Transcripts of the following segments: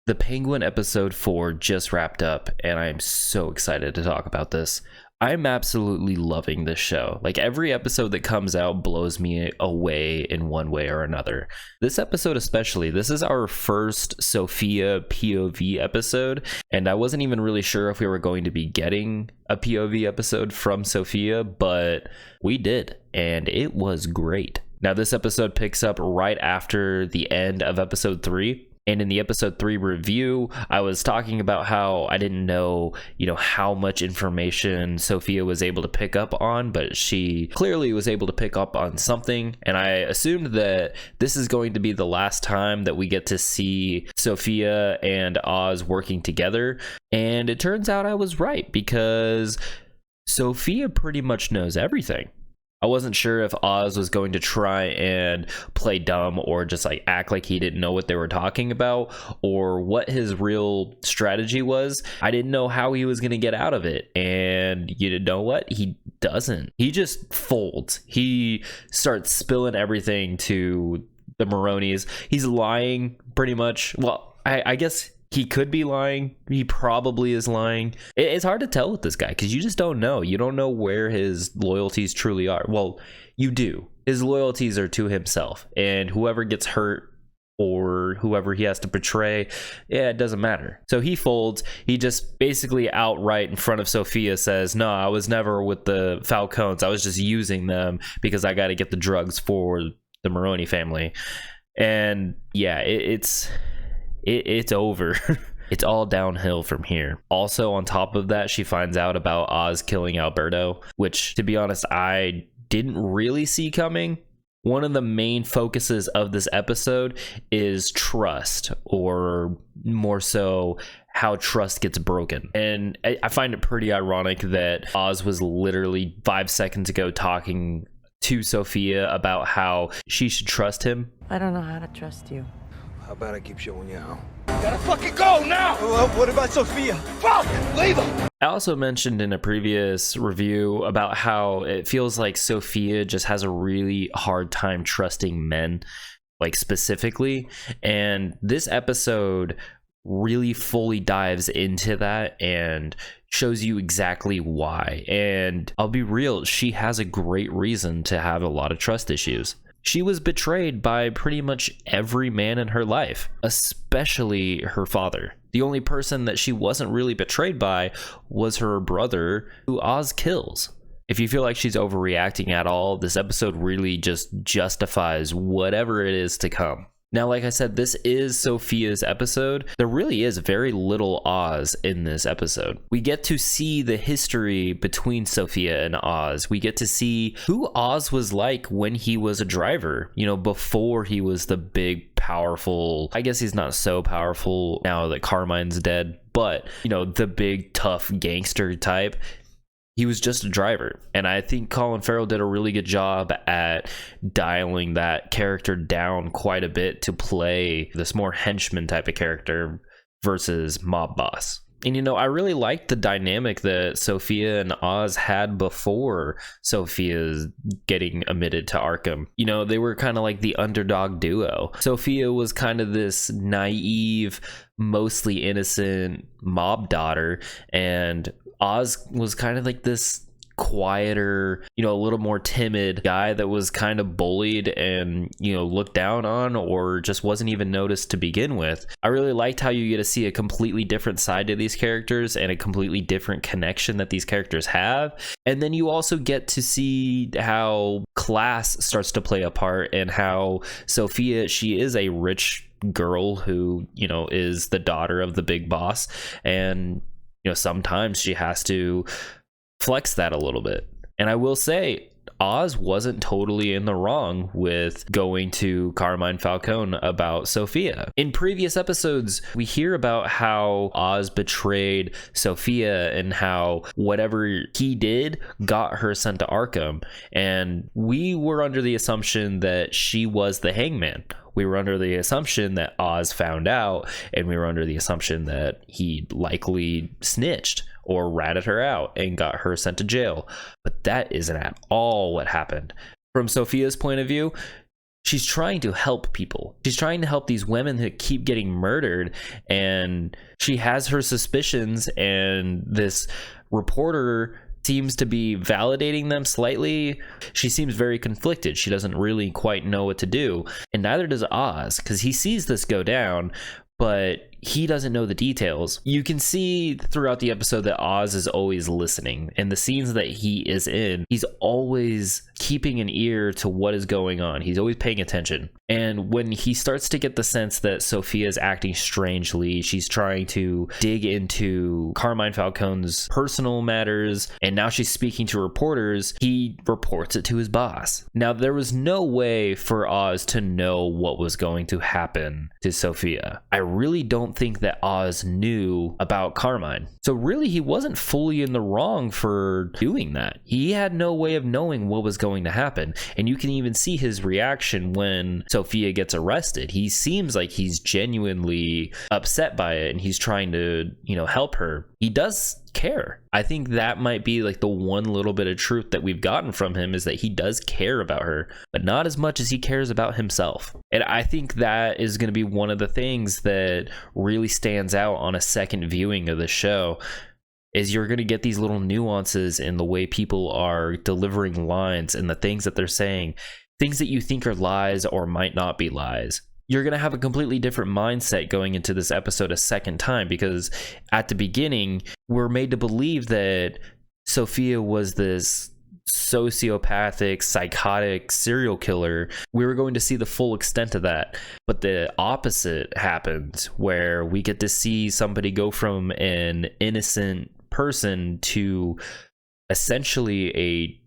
The Penguin episode 4 just wrapped up, and I am so excited to talk about this. I'm absolutely loving this show. Like, every episode that comes out blows me away in one way or another. This episode especially, this is our first Sophia POV episode, and I wasn't even really sure if we were going to be getting a POV episode from Sophia, but we did, and it was great. Now, this episode picks up right after the end of episode 3. And in the episode 3 review, I was talking about how I didn't know, how much information Sophia was able to pick up on, but she clearly was able to pick up on something. And I assumed that this is going to be the last time that we get to see Sophia and Oz working together. And it turns out I was right, because Sophia pretty much knows everything. I wasn't sure if Oz was going to try and play dumb or just act like he didn't know what they were talking about, or what his real strategy was. I didn't know how he was going to get out of it. And you know what? He doesn't. He just folds. He starts spilling everything to the Maronis. He's lying pretty much. Well, I guess he could be lying. He probably is lying. It's hard to tell with this guy because you just don't know. You don't know where his loyalties truly are. Well, you do. His loyalties are to himself. And whoever gets hurt or whoever he has to betray, it doesn't matter. So he folds. He just basically outright in front of Sophia says, no, I was never with the Falcones. I was just using them because I got to get the drugs for the Maroni family. And yeah, it's over. It's all downhill from here. Also, on top of that, she finds out about Oz killing Alberto, which, to be honest, I didn't really see coming. One of the main focuses of this episode is trust, or more so, how trust gets broken. And I find it pretty ironic that Oz was literally 5 seconds ago talking to Sophia about how she should trust him. I don't know how to trust you. How about I keep showing you how? Gotta fucking go now! What about Sophia? Fuck! Leave her! I also mentioned in a previous review about how it feels like Sophia just has a really hard time trusting men, specifically. And this episode really fully dives into that and shows you exactly why. And I'll be real, she has a great reason to have a lot of trust issues. She was betrayed by pretty much every man in her life, especially her father. The only person that she wasn't really betrayed by was her brother, who Oz kills. If you feel like she's overreacting at all, this episode really just justifies whatever it is to come. Now, like I said, this is Sophia's episode. There really is very little Oz in this episode. We get to see the history between Sophia and Oz. We get to see who Oz was like when he was a driver, before he was the big, powerful, I guess he's not so powerful now that Carmine's dead, but, the big, tough gangster type. He was just a driver. And I think Colin Farrell did a really good job at dialing that character down quite a bit to play this more henchman type of character versus mob boss. And, I really liked the dynamic that Sophia and Oz had before Sophia's getting admitted to Arkham. They were kind of like the underdog duo. Sophia was kind of this naive, mostly innocent mob daughter, and Oz was kind of like this quieter, a little more timid guy that was kind of bullied and, looked down on, or just wasn't even noticed to begin with. I really liked how you get to see a completely different side to these characters and a completely different connection that these characters have. And then you also get to see how class starts to play a part, and how Sophia, she is a rich girl who, is the daughter of the big boss. And sometimes she has to flex that a little bit. And I will say, Oz wasn't totally in the wrong with going to Carmine Falcone about Sophia. In previous episodes, we hear about how Oz betrayed Sophia and how whatever he did got her sent to Arkham. And we were under the assumption that she was the hangman. We were under the assumption that Oz found out, and we were under the assumption that he likely snitched or ratted her out and got her sent to jail. But that isn't at all what happened. From Sophia's point of view, she's trying to help people. She's trying to help these women who keep getting murdered, and she has her suspicions, and this reporter seems to be validating them slightly. She seems very conflicted. She doesn't really quite know what to do, and neither does Oz, because he sees this go down, but he doesn't know the details. You can see throughout the episode that Oz is always listening. In the scenes that he is in, he's always keeping an ear to what is going on. He's always paying attention. And when he starts to get the sense that Sophia is acting strangely, she's trying to dig into Carmine Falcone's personal matters, and now she's speaking to reporters, he reports it to his boss. Now, there was no way for Oz to know what was going to happen to Sophia. I really don't think that Oz knew about Carmine. So really, he wasn't fully in the wrong for doing that. He had no way of knowing what was going to happen. And you can even see his reaction when Sophia gets arrested. He seems like he's genuinely upset by it, and he's trying to, help her. He does care. I think that might be like the one little bit of truth that we've gotten from him, is that he does care about her, but not as much as he cares about himself. And I think that is going to be one of the things that really stands out on a second viewing of the show, is you're going to get these little nuances in the way people are delivering lines and the things that they're saying, things that you think are lies or might not be lies. You're going to have a completely different mindset going into this episode a second time, because at the beginning, we're made to believe that Sophia was this sociopathic, psychotic serial killer. We were going to see the full extent of that. But the opposite happened, where we get to see somebody go from an innocent person to essentially a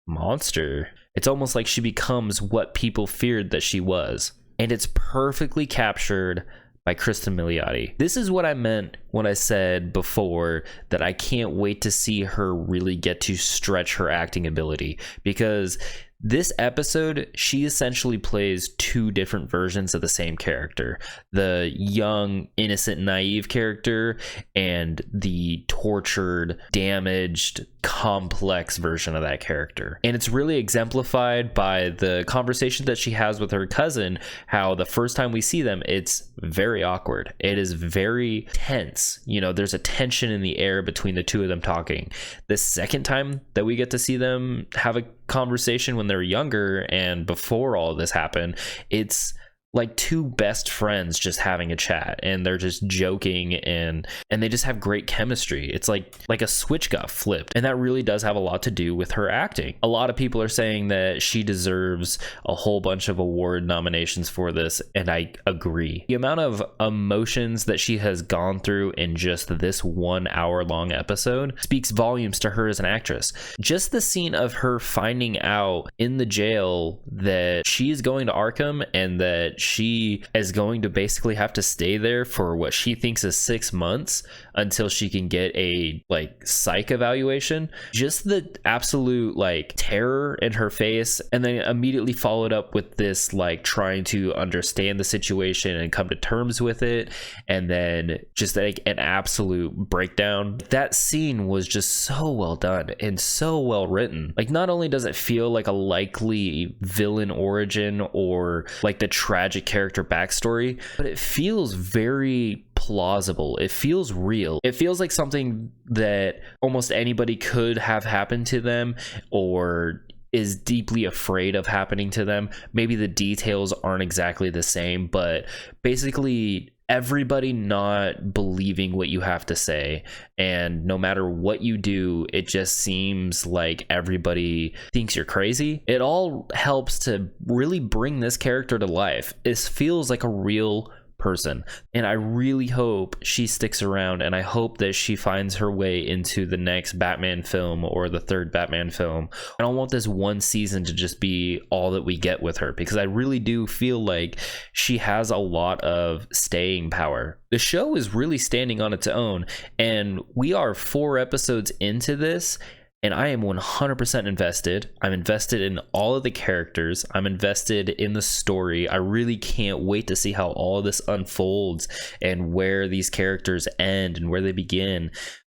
monster. It's almost like she becomes what people feared that she was. And it's perfectly captured by Kristen Milioti. This is what I meant when I said before that I can't wait to see her really get to stretch her acting ability, because this episode, she essentially plays two different versions of the same character. The young, innocent, naive character, and the tortured, damaged, complex version of that character. And it's really exemplified by the conversation that she has with her cousin, how the first time we see them, it's very awkward. It is very tense. There's a tension in the air between the two of them talking. The second time that we get to see them have a conversation when they're younger and before all of this happened, it's like two best friends just having a chat, and they're just joking, and they just have great chemistry. It's like a switch got flipped, and that really does have a lot to do with her acting. A lot of people are saying that she deserves a whole bunch of award nominations for this, and I agree. The amount of emotions that she has gone through in just this 1 hour long episode speaks volumes to her as an actress. Just the scene of her finding out in the jail that she is going to Arkham, and that she is going to basically have to stay there for what she thinks is 6 months until she can get a psych evaluation. Just the absolute terror in her face, and then immediately followed up with this trying to understand the situation and come to terms with it, and then just an absolute breakdown. That scene was just so well done and so well written. Not only does it feel like a likely villain origin or the tragic character backstory, but it feels very plausible. It feels real. It feels like something that almost anybody could have happened to them, or is deeply afraid of happening to them. Maybe the details aren't exactly the same, but basically everybody not believing what you have to say, and no matter what you do, it just seems like everybody thinks you're crazy. It all helps to really bring this character to life. It feels like a real person, and I really hope she sticks around, and I hope that she finds her way into the next Batman film or the third Batman film. I don't want this one season to just be all that we get with her, because I really do feel like she has a lot of staying power. The show is really standing on its own, and we are 4 episodes into this, and I am 100% invested. I'm invested in all of the characters. I'm invested in the story. I really can't wait to see how all of this unfolds, and where these characters end and where they begin.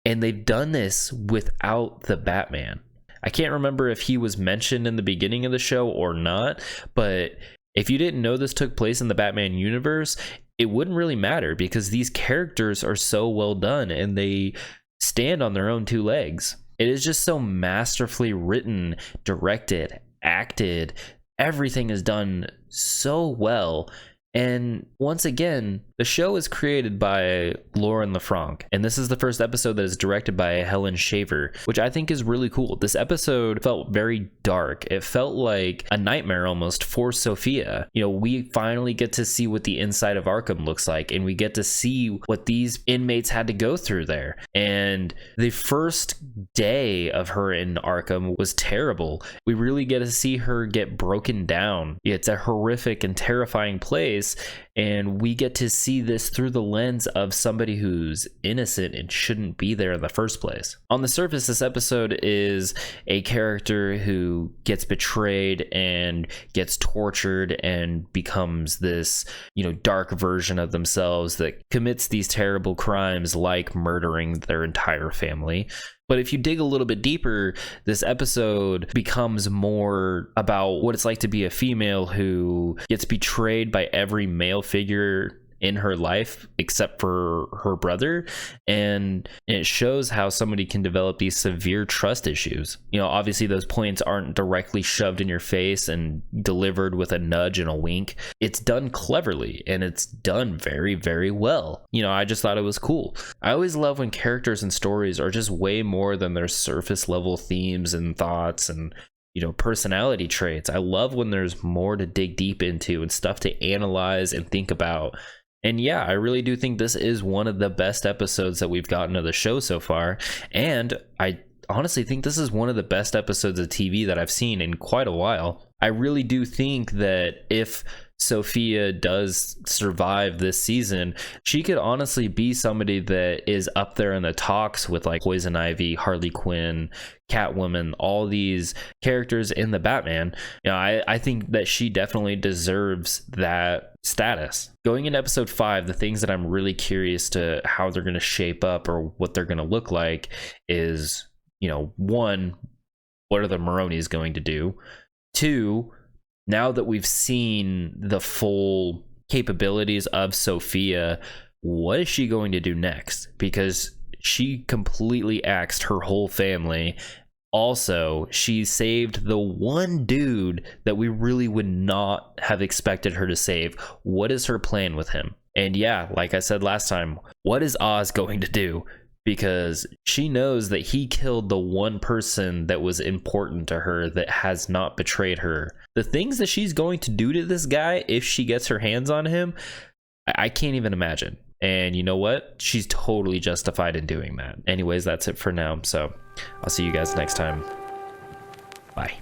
And they've done this without the Batman. I can't remember if he was mentioned in the beginning of the show or not, but If you didn't know this took place in the Batman universe, it wouldn't really matter because these characters are so well done and they stand on their own two legs. It is just so masterfully written, directed, acted. Everything is done so well. And once again, the show is created by Lauren LaFranc, and this is the first episode that is directed by Helen Shaver, which I think is really cool. This episode felt very dark. It felt like a nightmare almost for Sophia. You know, we finally get to see what the inside of Arkham looks like, and we get to see what these inmates had to go through there. And the first day of her in Arkham was terrible. We really get to see her get broken down. It's a horrific and terrifying place. And we get to see this through the lens of somebody who's innocent and shouldn't be there in the first place. On the surface, this episode is a character who gets betrayed and gets tortured and becomes this, you know, dark version of themselves that commits these terrible crimes like murdering their entire family. But if you dig a little bit deeper, this episode becomes more about what it's like to be a female who gets betrayed by every male figure in her life except for her brother, and it shows how somebody can develop these severe trust issues. You know, obviously those points aren't directly shoved in your face and delivered with a nudge and a wink. It's done cleverly and it's done very, very well. You know, I just thought it was cool. I always love when characters and stories are just way more than their surface level themes and thoughts and, you know, personality traits. I love when there's more to dig deep into and stuff to analyze and think about. And yeah, I really do think this is one of the best episodes that we've gotten of the show so far. And I honestly think this is one of the best episodes of TV that I've seen in quite a while. I really do think that if Sophia does survive this season, she could honestly be somebody that is up there in the talks with like Poison Ivy, Harley Quinn, Catwoman, all these characters in the Batman. You know, I think that she definitely deserves that status. Going into episode 5, the things that I'm really curious to how they're going to shape up or what they're going to look like is, you know, 1, what are the Maronis going to do? 2, now that we've seen the full capabilities of Sophia, what is she going to do next? Because she completely axed her whole family. Also, she saved the one dude that we really would not have expected her to save. What is her plan with him? And yeah, like I said last time, what is Oz going to do? Because she knows that he killed the one person that was important to her that has not betrayed her. The things that she's going to do to this guy if she gets her hands on him, I can't even imagine. And you know what? She's totally justified in doing that. Anyways, that's it for now. So I'll see you guys next time. Bye.